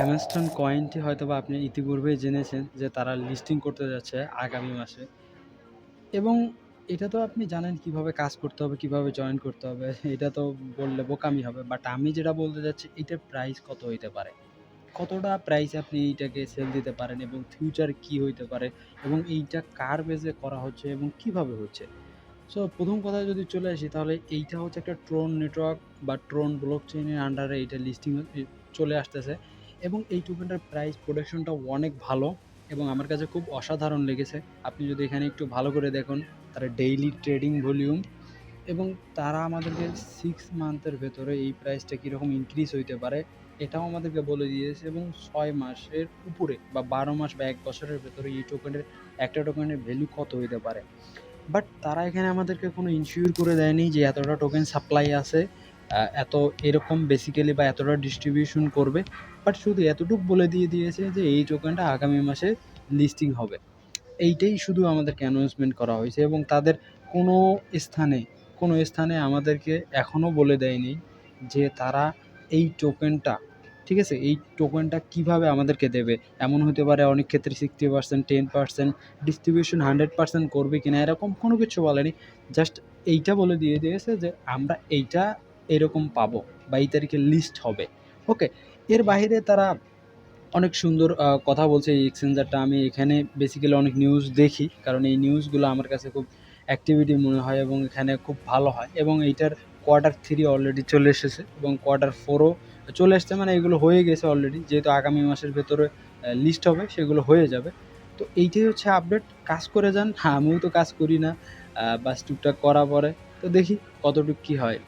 হ্যামস্টন কয়েনটি হয়তোবা আপনি ইতিপূর্বেই জেনেছেন যে তারা লিস্টিং করতে যাচ্ছে আগামী মাসে। এবং এটা তো আপনি জানেন কিভাবে কাজ করতে হবে, কিভাবে জয়েন করতে হবে। এটা তো বললে বোকামি হবে। বাট আমি যেটা বলতে চাচ্ছি এটার প্রাইস কত হইতে পারে? কতটা প্রাইসে আপনি এইটাকে সেল দিতে পারেন এবং ফিউচার কি হইতে পারে এবং এইটা কার বেসে করা হচ্ছে এবং কিভাবে হচ্ছে? সো ১ম কথায় যদি চলে আসি তাহলে এইটা হচ্ছে একটা ট্রোন নেটওয়ার্ক বা ট্রোন ব্লকচেইনের আন্ডারে এইটা লিস্টিং চলে আসতেছে এবং এই টোকেনটার প্রাইস প্রোটেকশনটা অনেক ভালো এবং আমার কাছে খুব অসাধারণ লেগেছে। আপনি যদি এখানে একটু ভালো করে দেখুন, তারা ডেইলি ট্রেডিং ভলিউম এবং তারা আমাদেরকে 6 মান্থের ভেতরে এই প্রাইসটা কীরকম ইনক্রিজ হইতে পারে এটাও আমাদেরকে বলে দিয়েছে এবং ৬ মাসের উপরে বা ১২ মাস বা ১ বছরের ভেতরে এই টোকেনের একটা টোকেনের ভ্যালু কত হইতে পারে। বাট তারা এখানে আমাদেরকে কোনো ইনশিওর করে দেয়নি যে এতটা টোকেন সাপ্লাই আছে, এত এরকম বেসিক্যালি বা এতটা ডিস্ট্রিবিউশন করবে। বাট শুধু এতটুকু বলে দিয়ে দিয়েছে যে এই টোকেনটা আগামী মাসে লিস্টিং হবে। এইটাই শুধু আমাদেরকে অ্যানাউন্সমেন্ট করা হয়েছে এবং তাদের কোনো স্থানে কোনো স্থানে আমাদেরকে এখনও বলে দেয়নি যে তারা এই টোকেনটা, ঠিক আছে? এই টোকেনটা কিভাবে আমাদেরকে দেবে। এমন হতে পারে অনেক ক্ষেত্রে 60%, 10% ডিস্ট্রিবিউশন 100% করবে কিনা এরকম কোনো কিছু বলেনি। জাস্ট এইটা বলে দিয়ে দিয়েছে যে আমরা এইটা এরকম পাবো বা এই তারিখে লিস্ট হবে। ওকে? এর বাহিরে তারা অনেক সুন্দর কথা বলছে এই এক্সচেঞ্জারটা। আমি এখানে বেসিক্যালি অনেক নিউজ দেখি। কারণ এই নিউজগুলো আমার কাছে খুব অ্যাক্টিভিটি মনে হয় এবং এখানে খুব ভালো হয় এবং এইটার Q3 অলরেডি চলে এসেছে এবং Q4 ও চলে এসছে, মানে এগুলো হয়ে গেছে অলরেডি। যেহেতু আগামী মাসের ভেতরে লিস্ট হবে সেগুলো হয়ে যাবে। তো এইটাই হচ্ছে আপডেট। কাজ করে যান। হ্যাঁ, আমিও তো কাজ করি না। বাস টুকটাক করা পড়ে। তো দেখি কতটুক কী হয়।